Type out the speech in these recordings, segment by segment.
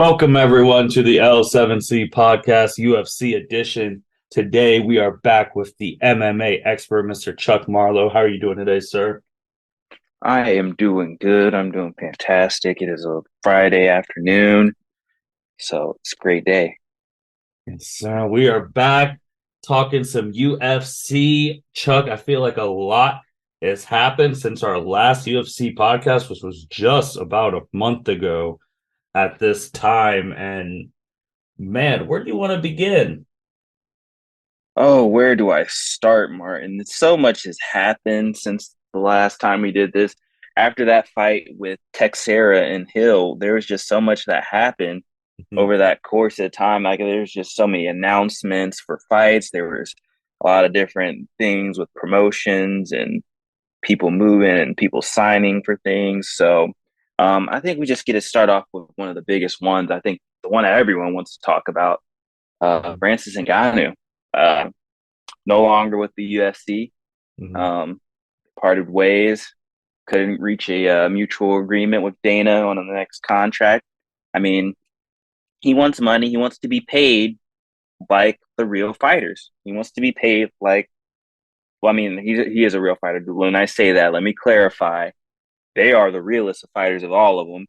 Welcome, everyone, to the L7C podcast, UFC edition. Today, we are back with the MMA expert, Mr. Chuck Marlowe. How are you doing today, sir? I am doing good. I'm doing fantastic. It is a Friday afternoon, so it's a great day. Yes, sir. We are back talking some UFC. Chuck, I feel like a lot has happened since our last UFC podcast, which was just about a month ago at this time. And man, where do you want to begin? Oh, where do I start, Martin? So much has happened since the last time we did this. After that fight with Texera and Hill, there was just so much that happened over that course of time. Like there's just so many announcements for fights. There was a lot of different things with promotions and people moving and people signing for things. So I think we just get to start off with one of the biggest ones. I think the one that everyone wants to talk about, Francis Ngannou, uh, no longer with the UFC, Mhm. um, parted ways, couldn't reach a mutual agreement with Dana on the next contract. I mean, he wants money. He wants to be paid like the real fighters. He wants to be paid like, well, I mean, he is a real fighter. When I say that, let me clarify. They are the realest of fighters of all of them.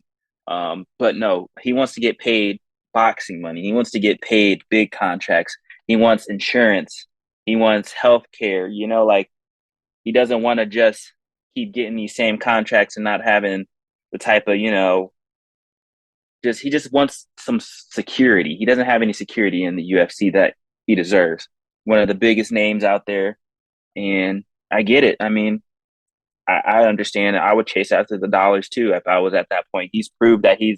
But no, he wants to get paid boxing money. He wants to get paid big contracts. He wants insurance. He wants health care. Like he doesn't want to just keep getting these same contracts and not having the type of, he just wants some security. He doesn't have any security in the UFC that he deserves. One of the biggest names out there. And I get it. I mean, I understand. I would chase after the dollars too if I was at that point. He's proved that he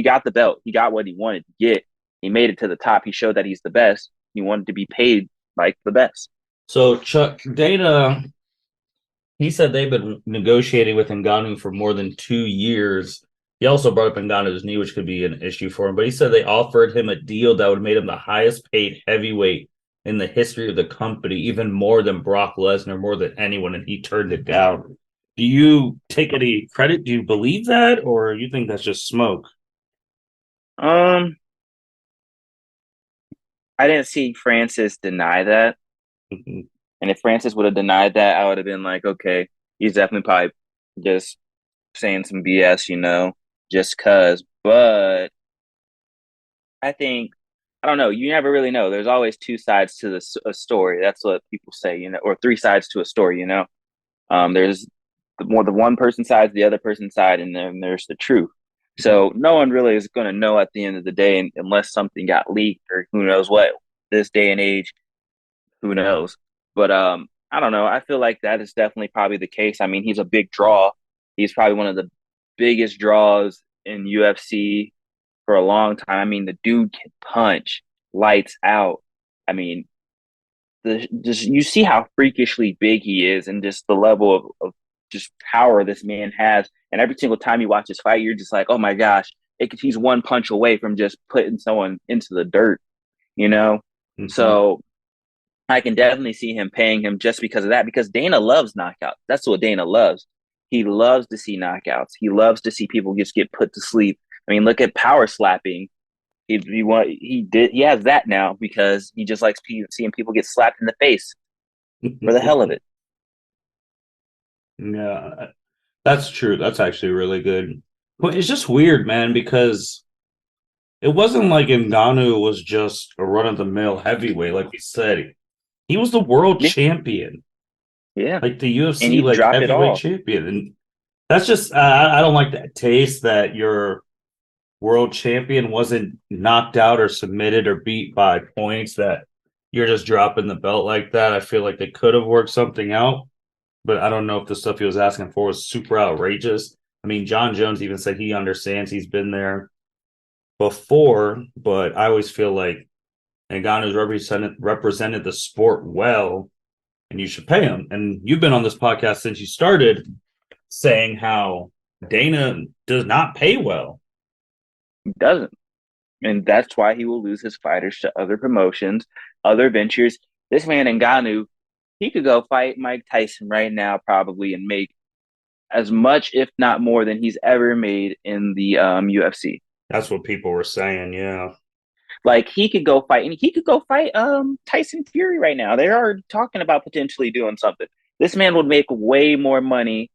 got the belt. He got what he wanted to get. He made it to the top. He showed that he's the best. He wanted to be paid like the best. So, Chuck, Dana, he said they've been negotiating with Ngannou for more than 2 years. He also brought up Ngannou's knee, which could be an issue for him. But he said they offered him a deal that would have made him the highest paid heavyweight in the history of the company, even more than Brock Lesnar, more than anyone, and he turned it down. Do you take any credit? Do you believe that, or you think that's just smoke? Um, I didn't see Francis deny that. Mhm. And if Francis would have denied that, I would have been like, okay, he's definitely probably just saying some BS, just cause. But I think I don't know. You never really know. There's always two sides to a story. That's what people say, or three sides to a story. There's the one person side, the other person side, and then there's the truth. So no one really is going to know at the end of the day unless something got leaked or who knows what. This day and age, who knows? But I don't know. I feel like that is definitely probably the case. I mean, he's a big draw. He's probably one of the biggest draws in UFC for a long time. I mean, the dude can punch lights out. I mean, just you see how freakishly big he is, and just the level of just power this man has. And every single time you watch this fight, you're just like, oh my gosh, he's one punch away from just putting someone into the dirt, you know. Mhm. So I can definitely see him paying him just because of that. Because Dana loves knockouts. That's what Dana loves. He loves to see knockouts. He loves to see people just get put to sleep. I mean, look at power slapping. He has that now because he just likes seeing people get slapped in the face for the hell of it. Yeah, that's true. That's actually really good. But it's just weird, man, because it wasn't like Ngannou was just a run of the mill heavyweight, like we said. He was the world Yeah, champion, yeah, like the and UFC he like dropped it heavyweight all. champion, and that's just I don't like that taste that your world champion wasn't knocked out or submitted or beat by points that you're just dropping the belt like that. I feel like they could have worked something out, but I don't know if the stuff he was asking for was super outrageous. I mean, John Jones even said he understands he's been there before, but I always feel like Ngannou's represented the sport well, and you should pay him. And you've been on this podcast since you started saying how Dana does not pay well. He doesn't, and that's why he will lose his fighters to other promotions, other ventures. This man Ngannou, he could go fight Mike Tyson right now probably and make as much, if not more, than he's ever made in the UFC. That's what people were saying. Yeah. Like he could go fight, and he could go fight Tyson Fury right now. They are talking about potentially doing something. This man would make way more money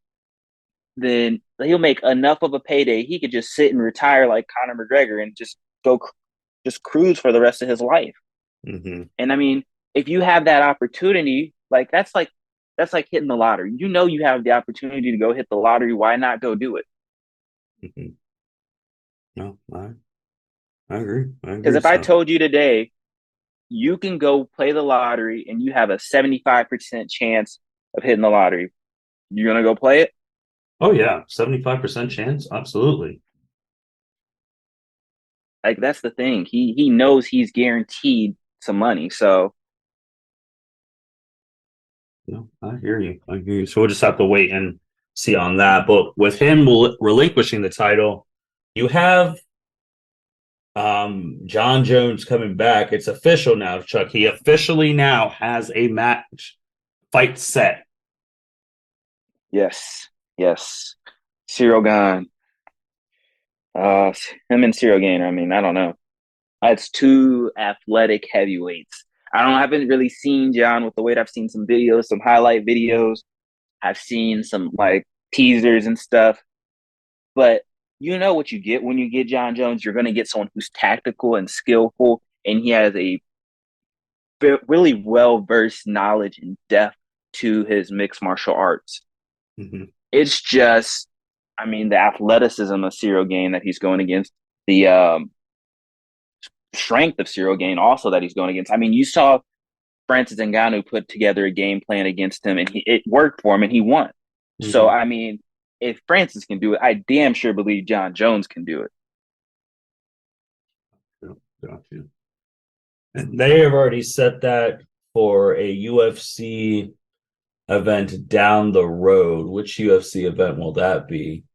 than he'll make enough of a payday. He could just sit and retire like Conor McGregor and just go just cruise for the rest of his life. Hmm. And I mean, if you have that opportunity, that's like hitting the lottery. You know you have the opportunity to go hit the lottery. Why not go do it? Hmm. No, I agree. I Because agree. if I So, told you today you can go play the lottery and you have a 75% chance of hitting the lottery, you're gonna go play it? oh yeah, 75% chance. Absolutely. Like that's the thing. He knows he's guaranteed some money. So No, I hear you. I hear you. So we'll just have to wait and see on that. But with him relinquishing the title, you have John Jones coming back. It's official now, Chuck. He officially now has a match fight set. yes, yes. Cyril Gane. Uh him and Cyril Gane, I mean, I don't know. That's two athletic heavyweights. I haven't really seen John with the weight. I've seen some videos, some highlight videos. I've seen some like teasers and stuff. But you know what you get when you get John Jones. You're going to get someone who's tactical and skillful, and he has a really well versed knowledge and depth to his mixed martial arts. Mm-hmm. It's just, I mean, the athleticism of Cyril Gane that he's going against, the strength of Cyril Gane also that he's going against. I mean, you saw Francis Ngannou put together a game plan against him, and it worked for him, and he won. So, Mm-hmm. I mean, if Francis can do it, I damn sure believe John Jones can do it. Got you. And they have already set that for a UFC event down the road. Which UFC event will that be?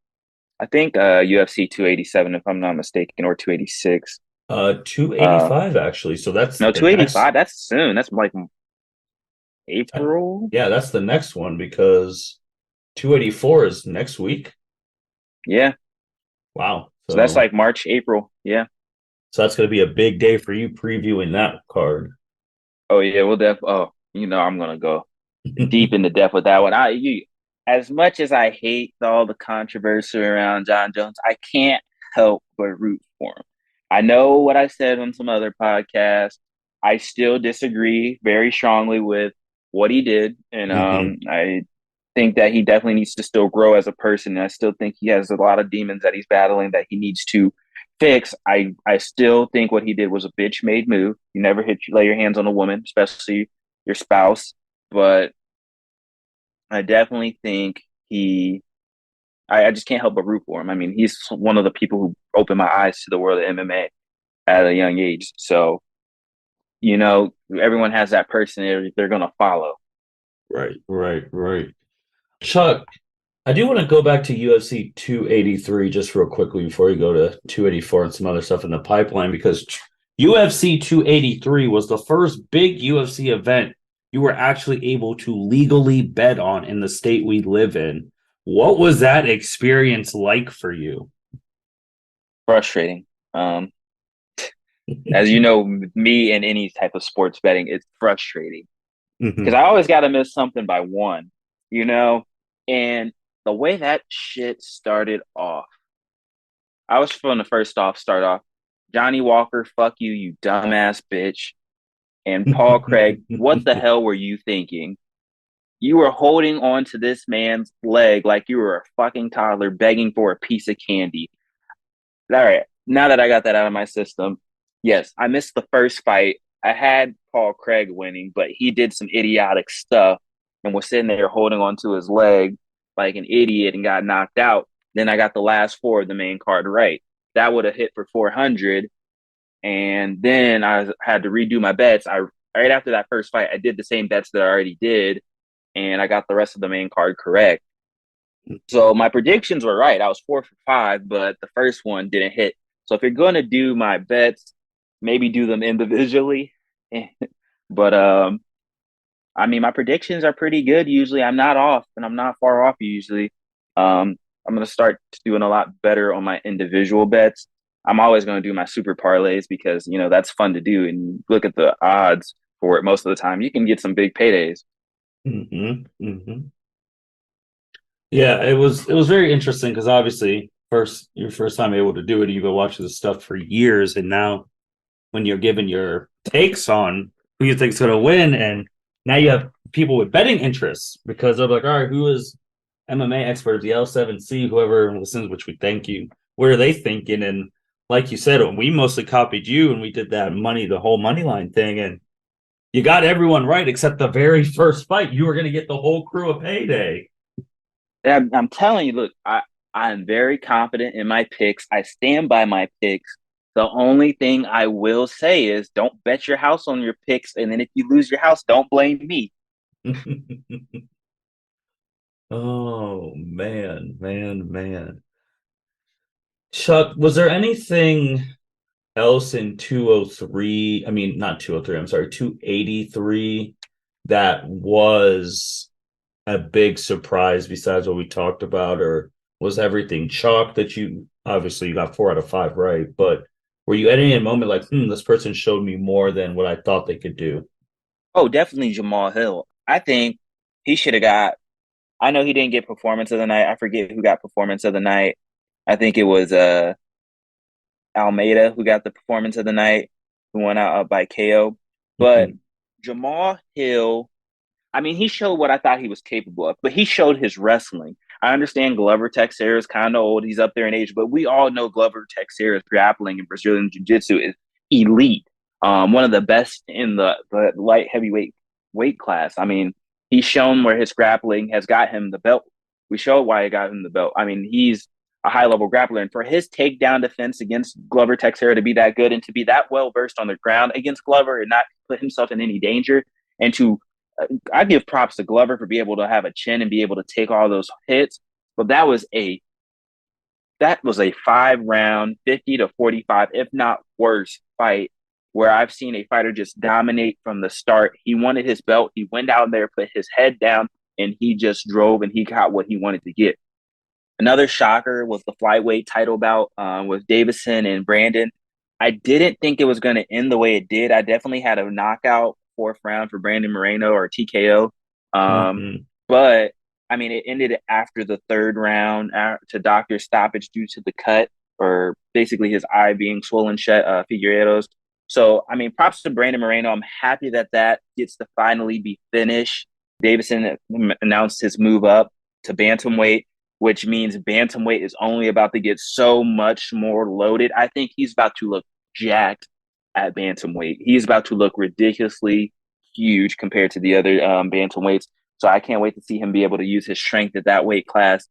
I think UFC 287, if I'm not mistaken, or 286. 285 actually. So that's No, the next 285. That's soon. That's like uh, April. yeah, that's the next one because 284 is next week. Yeah. Wow. So that's So like March, April. Yeah. that's going to be a big day for you previewing that card. Oh yeah. Oh, I'm gonna go deep into depth with that one. As much as I hate all the controversy around John Jones, I can't help but root for him. I know what I said on some other podcasts. I still disagree very strongly with what he did, and Hmm. I think that he definitely needs to still grow as a person. And I still think he has a lot of demons that he's battling that he needs to fix. I still think what he did was a bitch made move. You never lay your hands on a woman, especially your spouse. But I definitely think I just can't help but root for him. I mean, he's one of the people who opened my eyes to the world of MMA at a young age. So, everyone has that person they're going to follow. Right, right, right. Chuck, I do want to go back to UFC 283 just real quickly before you go to 284 and some other stuff in the pipeline because UFC 283 was the first big UFC event you were actually able to legally bet on in the state we live in. What was that experience like for you? Frustrating. As you know, me and any type of sports betting, it's frustrating because Hmm. I always got to miss something by one, you know? And the way that shit started off, I was from the first off, start off, Johnny Walker, fuck you, you dumbass bitch. And Paul Craig, what the hell were you thinking? You were holding on to this man's leg like you were a fucking toddler begging for a piece of candy. All right, now that I got that out of my system, yes, I missed the first fight. I had Paul Craig winning, but he did some idiotic stuff and was sitting there holding onto his leg like an idiot and got knocked out. Then I got the last four of the main card right. That would have hit for 400. And then I had to redo my bets. I Right after that first fight, I did the same bets that I already did, and I got the rest of the main card correct. So my predictions were right. I was 4 for 5, but the first one didn't hit. So if you're gonna do my bets, maybe do them individually. But I mean, my predictions are pretty good usually. I'm not off, and I'm not far off usually. I'm gonna start doing a lot better on my individual bets. I'm always going to do my super parlays because, that's fun to do. And look at the odds for it most of the time. You can get some big paydays. Yeah, it was very interesting because obviously your first time able to do it, you've been watching this stuff for years, and now when you're given your takes on who you think's going to win, and now you have people with betting interests because they're like, all right, who is MMA expert of the L7C, whoever listens, which we thank you. What are they thinking? And like you said, we mostly copied you and we did the whole money line thing, and you got everyone right except the very first fight. You were going to get the whole crew a payday. I'm telling you, look, I'm very confident in my picks. I stand by my picks. The only thing I will say is don't bet your house on your picks. And then if you lose your house, don't blame me. Oh man, man, man. Chuck, was there anything else in 203? I mean, not 203, I'm sorry, 283 that was a big surprise besides what we talked about, or was everything chalk that you obviously you got 4 out of 5 right? But were you at any moment like, this person showed me more than what I thought they could do? Oh, definitely Jamal Hill. I think he should have got, I know he didn't get performance of the night. I forget who got performance of the night. I think it was Almeida who got the performance of the night, who went out by KO. But Mhm. Jamal Hill, I mean, he showed what I thought he was capable of, but he showed his wrestling. I understand Glover Teixeira is kind of old. He's up there in age, but we all know Glover Teixeira's grappling and Brazilian Jiu-Jitsu is elite. One of the best in the light heavyweight weight class. I mean, he's shown where his grappling has got him the belt. We showed why it got him the belt. I mean, he's a high level grappler, and for his takedown defense against Glover Teixeira to be that good and to be that well versed on the ground against Glover and not put himself in any danger, and to I give props to Glover for being able to have a chin and be able to take all those hits. But that was a 5 round, 50-45, if not worse, fight where I've seen a fighter just dominate from the start. He wanted his belt. He went out there, put his head down, and he just drove and he got what he wanted to get. Another shocker was the flyweight title bout with Davison and Brandon. I didn't think it was going to end the way it did. I definitely had a knockout 4th round for Brandon Moreno or TKO. Um, Mhm. but I mean, it ended after the 3rd round to doctor stoppage due to the cut or basically his eye being swollen shut, Figueiredo's. So, I mean, props to Brandon Moreno. I'm happy that that gets to finally be finished. Davison announced his move up to bantamweight, which means bantamweight is only about to get so much more loaded. I think he's about to look jacked at bantamweight. He's about to look ridiculously huge compared to the other bantamweights. So I can't wait to see him be able to use his strength at that weight class.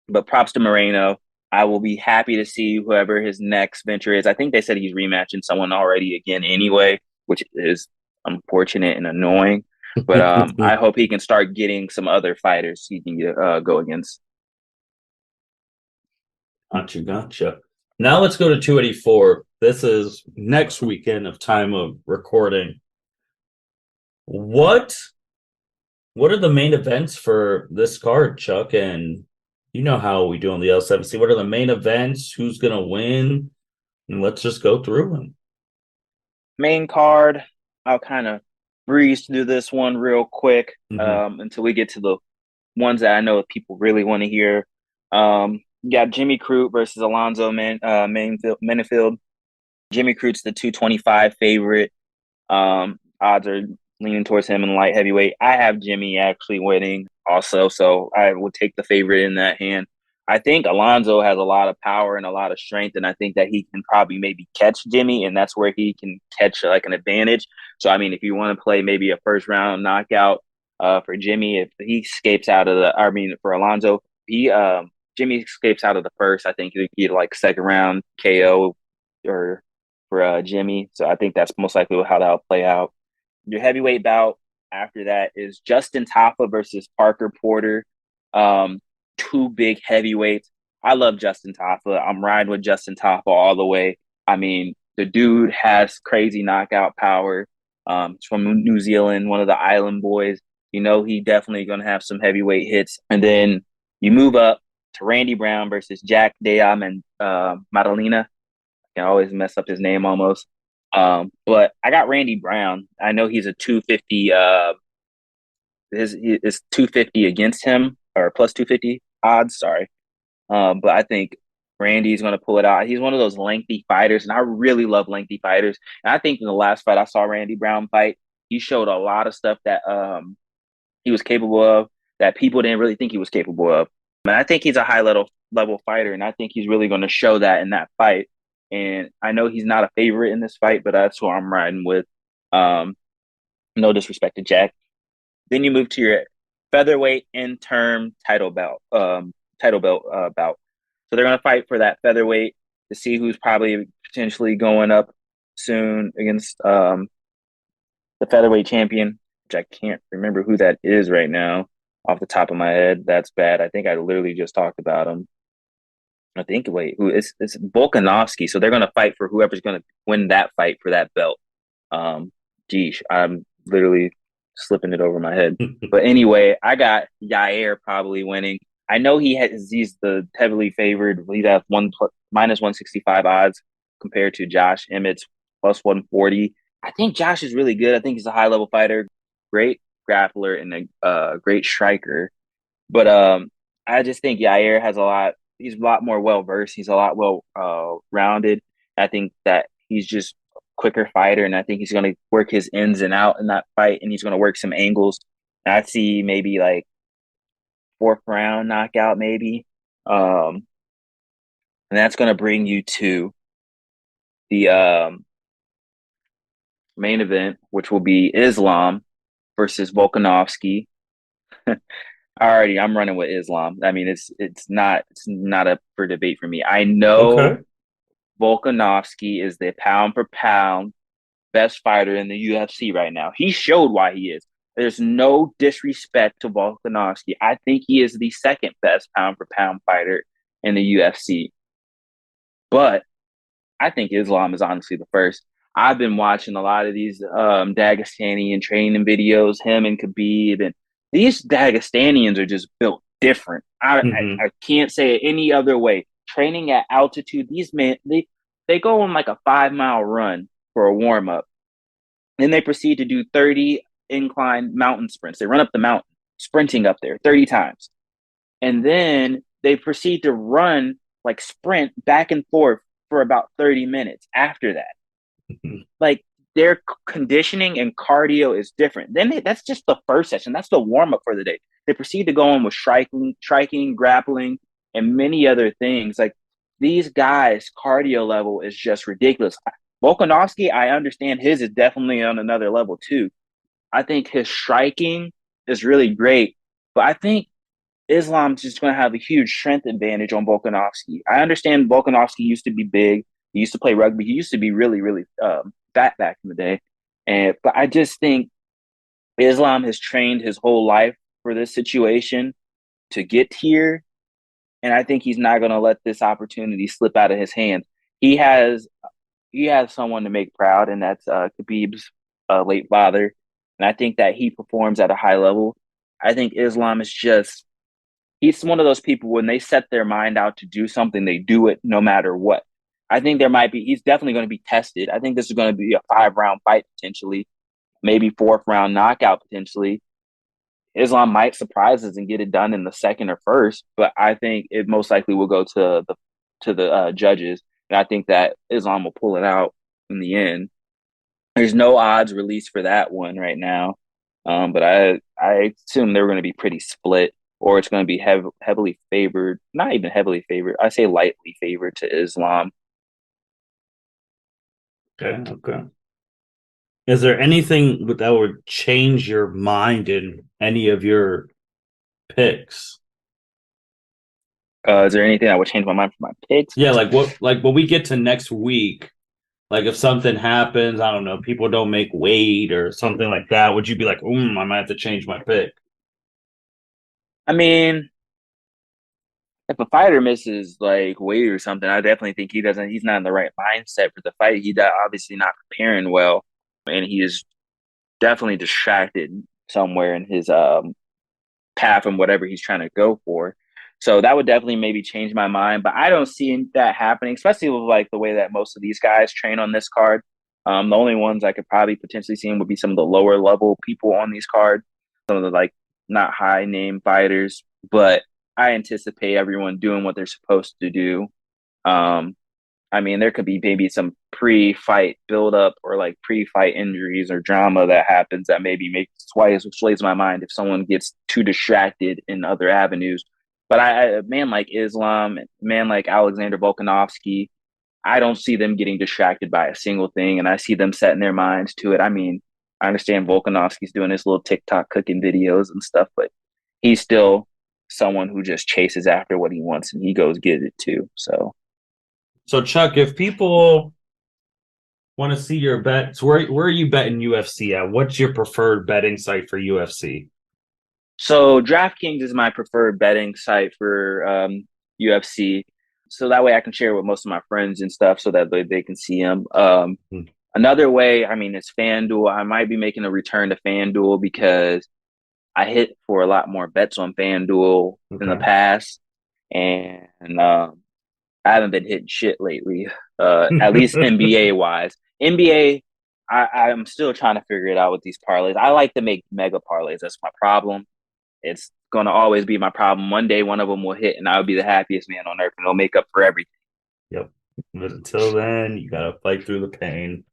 But props to Moreno. I will be happy to see whoever his next venture is. I think they said he's rematching someone already again anyway, which is unfortunate and annoying. But I hope he can start getting some other fighters he can go against. Gotcha. Now let's go to 284. This is next weekend of time of recording. What what are the main events for this card, Chuck? And you know how we do on the L7C. What are the main events? Who's gonna win? And let's just go through them. Main card, I'll kind of breeze through this one real quick Mm-hmm. until we get to the ones that I know people really want to hear. You got Jimmy Crute versus Alonzo Menifield. Jimmy Crute's the 225 favorite. Odds are leaning towards him in light heavyweight. I have Jimmy actually winning also, so I will take the favorite in that hand. I think Alonzo has a lot of power and a lot of strength, and I think that he can probably maybe catch Jimmy, and that's where he can catch like an advantage. So, I mean, if you want to play maybe a 1st round knockout for Jimmy, if he escapes out of the, I mean, for Alonzo, he Jimmy escapes out of the first, I think he'll get like 2nd round KO or for Jimmy. So I think that's most likely how that'll play out. Your heavyweight bout after that is Justin Tafa versus Parker Porter. Um, Two big heavyweights. I love Justin Tafa. I'm riding with Justin Tafa all the way. I mean, the dude has crazy knockout power. He's from New Zealand, one of the island boys. You know, he definitely going to have some heavyweight hits. And then you move up to Randy Brown versus Jack Dea and Madalena. Can always mess up his name almost. But I got Randy Brown. I know he's a 250. His 250 against him or plus 250 odds. Sorry. But I think Randy's going to pull it out. He's one of those lengthy fighters, and I really love lengthy fighters. And I think in the last fight I saw Randy Brown fight, he showed a lot of stuff that he was capable of that people didn't really think he was capable of. And I think he's a high level fighter, and I think he's really going to show that in that fight. And I know he's not a favorite in this fight, but that's who I'm riding with. Um, no disrespect to Jack. Then you move to your featherweight interim title belt bout. So they're going to fight for that featherweight to see who's probably potentially going up soon against the featherweight champion, which I can't remember who that is right now off the top of my head. That's bad. I think I literally just talked about him. I think wait, who it's Volkanovski. So they're going to fight for whoever's going to win that fight for that belt. Geesh, I'm literally slipping it over my head. But anyway, I got Yair probably winning. I know he's the heavily favored. He's at minus 165 odds compared to Josh Emmett's plus 140. I think Josh is really good. I think he's a high level fighter, great grappler and a great striker. But I just think Yair has a lot. He's a lot more well versed. He's a lot well rounded. I think that he's just a quicker fighter, and I think he's going to work his ins and out in that fight, and he's going to work some angles. And I see maybe like fourth round knockout, maybe. And that's going to bring you to the main event, which will be Islam versus Volkanovski. I'm running with Islam. I mean, it's not up for debate for me. I know Okay. Volkanovski is the pound for pound best fighter in the UFC right now. He showed why he is. There's no disrespect to Volkanovski. I think he is the second best pound for pound fighter in the UFC. But I think Islam is honestly the first. I've been watching a lot of these Dagestani and training videos, him and Khabib, and these Dagestanians are just built different. I can't say it any other way. Training at altitude, these men they go on like a 5 mile run for a warm up, then they proceed to do 30 incline mountain sprints. They run up the mountain, sprinting up there 30 times, and then they proceed to run like sprint back and forth for about 30 minutes after that. Like their conditioning and cardio is different. That's just the first session. That's the warm up for the day. They proceed to go on with striking, grappling, and many other things. Like these guys' cardio level is just ridiculous. Volkanovski, I understand his is definitely on another level too. I think his striking is really great, but I think Islam's just going to have a huge strength advantage on Volkanovski. I understand Volkanovski used to be big. He used to play rugby. He used to be really, really fat back in the day. But I just think Islam has trained his whole life for this situation to get here, and I think he's not going to let this opportunity slip out of his hands. He has someone to make proud, and that's Khabib's late father. And I think that he performs at a high level. I think Islam is just he's one of those people when they set their mind out to do something, they do it no matter what. I think he's definitely going to be tested. I think this is going to be a 5 round fight potentially, maybe fourth round knockout potentially. Islam might surprise us and get it done in the second or first, but I think it most likely will go to the judges, and I think that Islam will pull it out in the end. There's no odds released for that one right now, but I assume they're going to be pretty split, or it's going to be heavily favored. Not even heavily favored. I say lightly favored to Islam. Okay. Okay. Is there anything that would change your mind in any of your picks? Is there anything that would change my mind for my picks? Yeah, like when we get to next week, like if something happens, I don't know, people don't make weight or something like that, would you be like, I might have to change my pick? I mean, if a fighter misses like weight or something, I definitely think he's not in the right mindset for the fight. He's obviously not preparing well, and he is definitely distracted somewhere in his path and whatever he's trying to go for. So that would definitely maybe change my mind, but I don't see that happening, especially with like the way that most of these guys train on this card. The only ones I could probably potentially see would be some of the lower level people on these cards, some of the like not high name fighters, but I anticipate everyone doing what they're supposed to do. Um, I mean, there could be maybe some pre-fight buildup or like pre-fight injuries or drama that happens that maybe makes sways my mind if someone gets too distracted in other avenues. But a man like Islam, a man like Alexander Volkanovski, I don't see them getting distracted by a single thing, and I see them setting their minds to it. I mean, I understand Volkanovski's doing his little TikTok cooking videos and stuff, but he's still someone who just chases after what he wants and he goes get it too. So So Chuck, if people want to see your bets, where are you betting UFC at? What's your preferred betting site for UFC? So DraftKings is my preferred betting site for UFC. So that way I can share with most of my friends and stuff so that they can see them. Hmm. Another way, I mean, it's FanDuel. I might be making a return to FanDuel because I hit for a lot more bets on FanDuel in the Okay. past. And I haven't been hitting shit lately, at least NBA wise. NBA, I'm still trying to figure it out with these parlays. I like to make mega parlays. That's my problem. It's going to always be my problem. One day, one of them will hit, and I'll be the happiest man on earth, and it'll make up for everything. Yep. But until then, you gotta fight through the pain.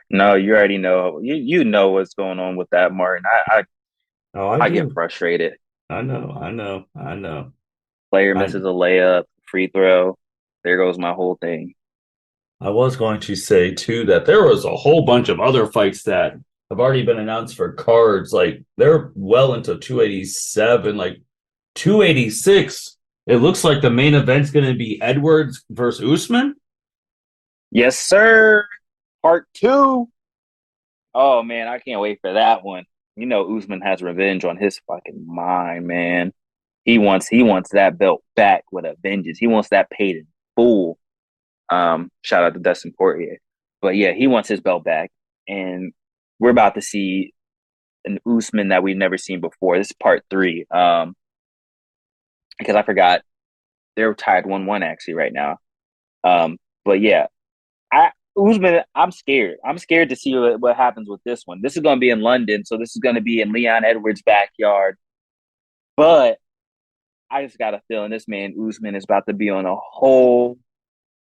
No, you already know. You know what's going on with that, Martin. Oh, I I get do. frustrated. I know. I know. I know. Player I misses a layup, free throw. There goes my whole thing. I was going to say too that there was a whole bunch of other fights that have already been announced for cards. Like they're well into 287, like 286. It looks like the main event's going to be Edwards versus Usman. Yes, sir. Part two. Oh man, I can't wait for that one. You know, Usman has revenge on his fucking mind, man. He wants that belt back with a vengeance. He wants that paid in full. Shout out to Dustin Poirier, but yeah, he wants his belt back, and we're about to see an Usman that we've never seen before. This is part three. Because I forgot they're tied 1-1 actually right now. But yeah, I Usman, I'm scared. I'm scared to see what happens with this one. This is going to be in London, so this is going to be in Leon Edwards' backyard. But I just got a feeling this man Usman is about to be on a whole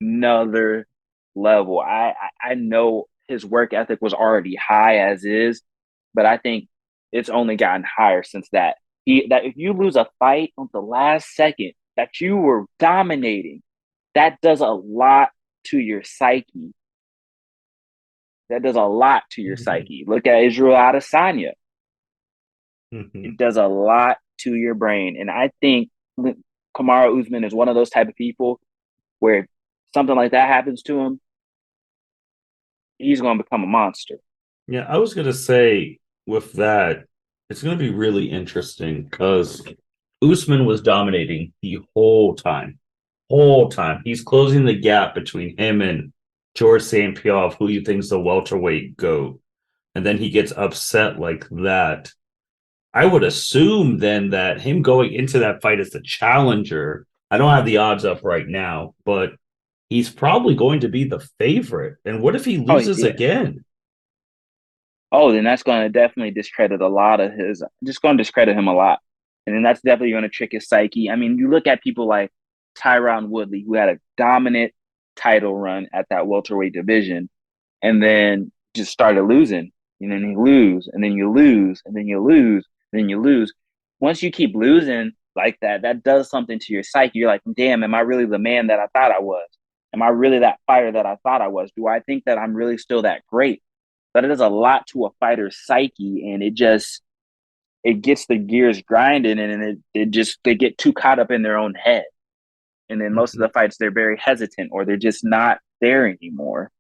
nother level. I know his work ethic was already high as is, but I think it's only gotten higher since that. That if you lose a fight on the last second that you were dominating, that does a lot to your psyche. That does a lot to your psyche. Look at Israel Adesanya. It does a lot to your brain. And I think Kamaru Usman is one of those type of people where if something like that happens to him, he's going to become a monster. Yeah, I was gonna say with that, it's gonna be really interesting because Usman was dominating the whole time. Whole time. He's closing the gap between him and George St. Pierre of who you think's the welterweight GOAT. And then he gets upset like that. I would assume then that him going into that fight as the challenger, I don't have the odds up right now, but he's probably going to be the favorite. And what if he Oh, loses yeah. again? Oh, then that's going to definitely discredit a lot of his, just going to discredit him a lot. And then that's definitely going to trick his psyche. I mean, you look at people like Tyron Woodley, who had a dominant title run at that welterweight division, and then just started losing. And then you lose, and then you lose, and then you lose, and then you lose. Once you keep losing like that, that does something to your psyche. You're like, damn, am I really the man that I thought I was? Am I really that fighter that I thought I was? Do I think that I'm really still that great? But it does a lot to a fighter's psyche, and it gets the gears grinding, and it just they get too caught up in their own head. And then most of the fights they're very hesitant or they're just not there anymore.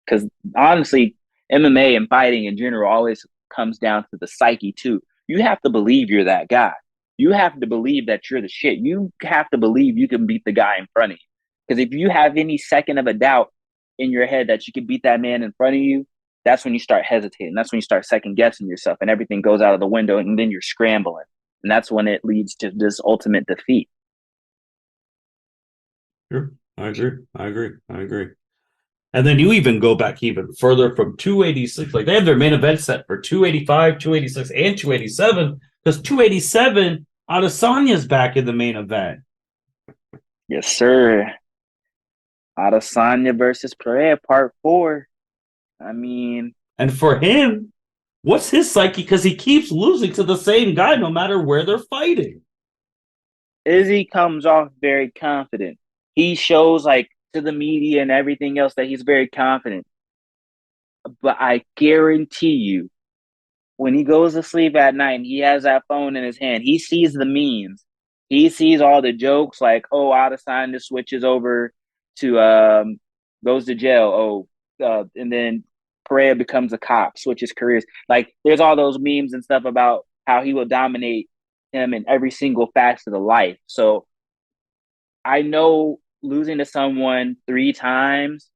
Because honestly, MMA and fighting in general always comes down to the psyche too. You have to believe you're that guy. You have to believe that you're the shit. You have to believe you can beat the guy in front of you. Because if you have any second of a doubt in your head that you can beat that man in front of you, that's when you start hesitating. That's when you start second guessing yourself and everything goes out of the window and then you're scrambling. and that's when it leads to this ultimate defeat. Sure. I agree. I agree. I agree. And then you even go back even further from 286. Like they have their main event set for 285, 286, and 287 because 287 Adesanya's back in the main event. Yes, sir. Adesanya versus Pereira, part 4. I mean, And for him, what's his psyche? Because he keeps losing to the same guy no matter where they're fighting. Izzy comes off very confident. He shows like to the media and everything else that he's very confident. But I guarantee you, when he goes to sleep at night and he has that phone in his hand, he sees the memes. He sees all the jokes like, oh, Adesanya switches over to goes to jail. And then Pereira becomes a cop, switches careers. Like there's all those memes and stuff about how he will dominate him in every single facet of life. So I know losing to someone 3 times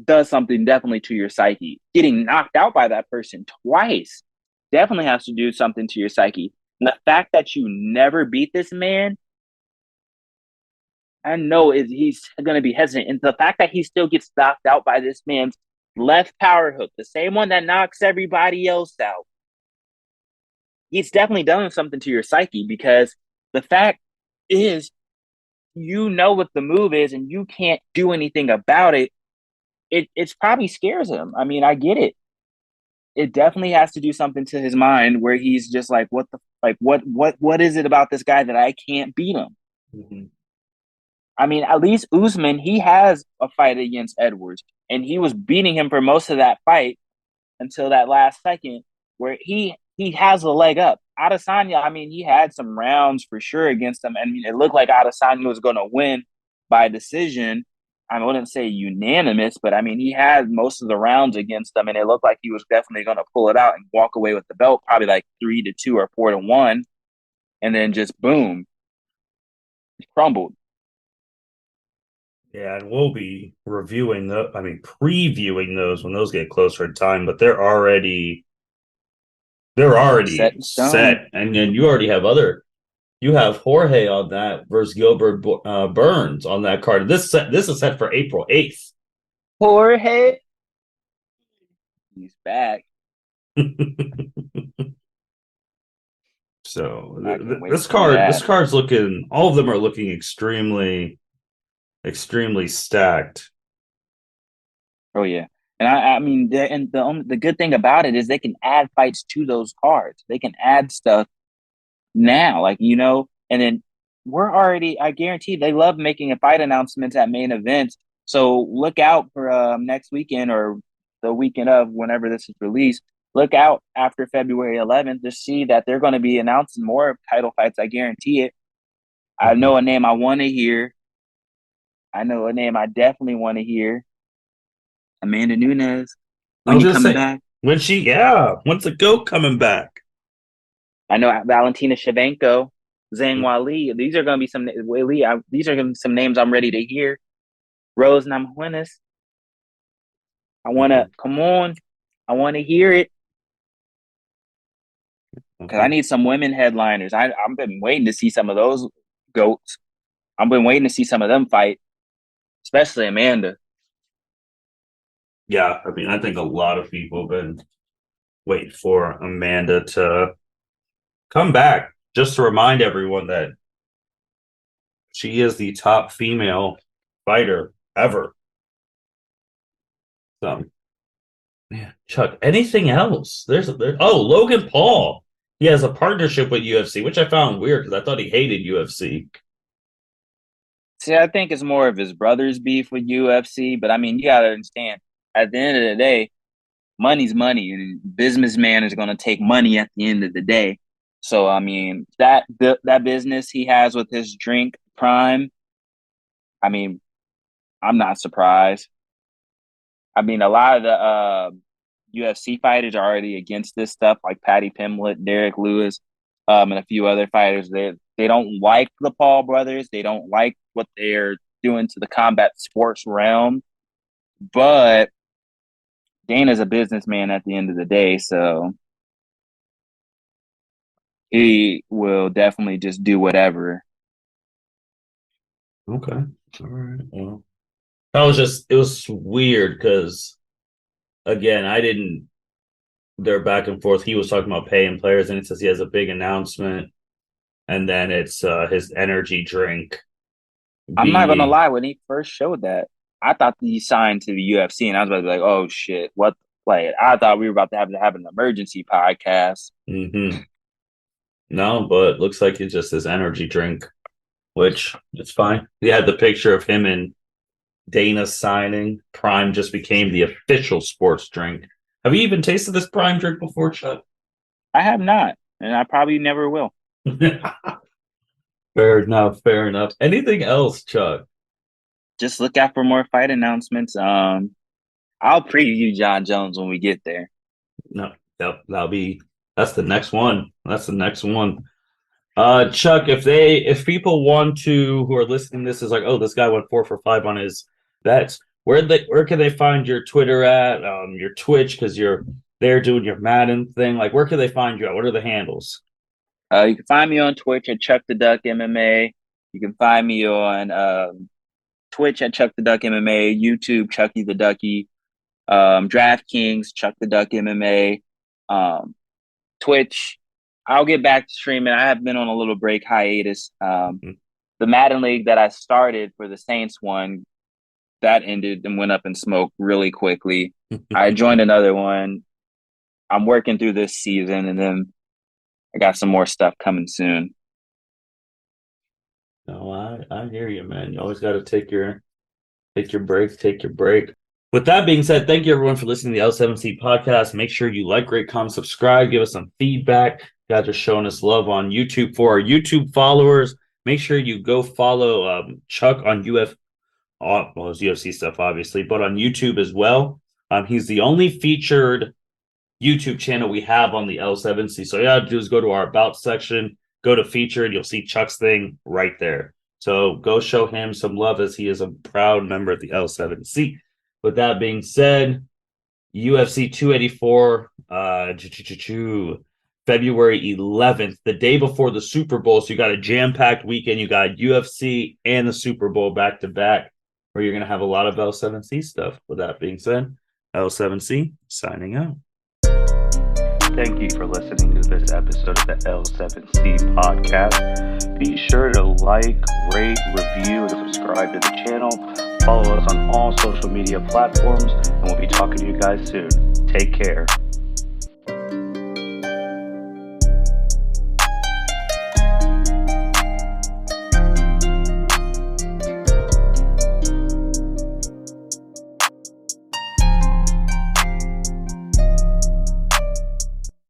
does something definitely to your psyche. Getting knocked out by that person twice definitely has to do something to your psyche. And the fact that you never beat this man, I know he's going to be hesitant. And the fact that he still gets knocked out by this man's left power hook, the same one that knocks everybody else out, it's definitely done something to your psyche because the fact is, you know what the move is and you can't do anything about it. It's probably scares him. I mean, I get it. It definitely has to do something to his mind where he's just like, what is it about this guy that I can't beat him? Mm-hmm. I mean, at least Usman, he has a fight against Edwards, and he was beating him for most of that fight until that last second where he has a leg up. Adesanya, I mean, he had some rounds for sure against him. I mean, it looked like Adesanya was going to win by decision. I wouldn't say unanimous, but I mean, he had most of the rounds against him, and it looked like he was definitely going to pull it out and walk away with the belt, probably like 3-2 or 4-1, and then just boom, crumbled. Yeah, and we'll be reviewing previewing those when those get closer in time, but they're Set already in stone. set. And then you have Jorge on that versus Gilbert Burns on that card. This is set for April 8th. Jorge, he's back. So I can't wait to this see card, this that. card's looking. All of them are looking extremely stacked. Oh yeah, and I mean, the good thing about it is they can add fights to those cards. They can add stuff now, like and then we're already. I guarantee they love making a fight announcements at main events. So look out for next weekend or the weekend of whenever this is released. Look out after February 11th to see that they're going to be announcing more title fights. I guarantee it. I Mm-hmm. know a name I want to hear. I know a name I definitely want to hear. Amanda Nunes. I When was you gonna coming say back? when's the goat coming back? I know Valentina Shevchenko, Zhang Wali. These are going to be these are going to be some names I'm ready to hear. Rose Namajunas. I want to Mhm. come on. I want to hear it because I Okay. need some women headliners. I've been waiting to see some of those goats. I've been waiting to see some of them fight, especially Amanda. Yeah, I mean, I think a lot of people have been waiting for Amanda to come back. Just to remind everyone that she is the top female fighter ever. So, yeah, Chuck. Anything else? Logan Paul. He has a partnership with UFC, which I found weird because I thought he hated UFC. See, I think it's more of his brother's beef with UFC, but I mean, you got to understand. At the end of the day, money's money, and businessman is going to take money at the end of the day. So I mean that business he has with his drink Prime. I mean, I'm not surprised. I mean, a lot of the UFC fighters are already against this stuff, like Patty Pimblett, Derek Lewis, and a few other fighters. They don't like the Paul brothers. They don't like what they're doing to the combat sports realm. But Dana's a businessman at the end of the day, so He will definitely just do whatever. Okay. All right. Well, it was weird because, again, I didn't, they're back and forth. He was talking about paying players, and it says he has a big announcement, and then it's his energy drink I'm not gonna being. lie, when he first showed that, I thought he signed to the UFC, and I was about to be like, "Oh shit, what the play?" I thought we were about to have an emergency podcast. Mhm. No, but looks like it's just his energy drink, which it's fine. He had the picture of him and Dana signing. Prime just became the official sports drink. Have you even tasted this Prime drink before, Chuck? I have not, and I probably never will. Fair enough. Fair enough. Anything else, Chuck? Just look out for more fight announcements. I'll preview John Jones when we get there. No, that'll be that's the next one. That's the next one. Chuck, if people want to who are listening to this is like, oh, this guy went 4 for 5 on his bets. Where can they find your Twitter at, your Twitch, because you're there doing your Madden thing? Like, where can they find you at? What are the handles? You can find me on Twitch at Chuck the Duck MMA. You can find me on Twitch at Chuck the Duck MMA, YouTube Chucky the Ducky, DraftKings Chuck the Duck MMA, um, Twitch. I'll get back to streaming. I have been on a little break hiatus. The Madden League that I started for the Saints one that ended and went up in smoke really quickly. I joined another one. I'm working through this season, and then I got some more stuff coming soon. No, I hear you, man. You always got to take your break. With that being said, thank you everyone for listening to the L7C podcast. Make sure you like, rate, comment, subscribe, give us some feedback. You guys are showing us love on YouTube. For our YouTube followers, make sure you go follow Chuck on well, his UFC stuff, obviously, but on YouTube as well. He's the only featured YouTube channel we have on the L7C. So all you gotta do is go to our about section, go to featured, you'll see Chuck's thing right there. So go show him some love as he is a proud member of the L7C. With that being said, UFC 284, February 11th, the day before the Super Bowl. So you got a jam-packed weekend. You got UFC and the Super Bowl back to back, where you're going to have a lot of L7C stuff. With that being said, L7C signing out. Thank you for listening to this episode of the L7C podcast. Be sure to like, rate, review, and subscribe to the channel. Follow us on all social media platforms, and we'll be talking to you guys soon. Take care.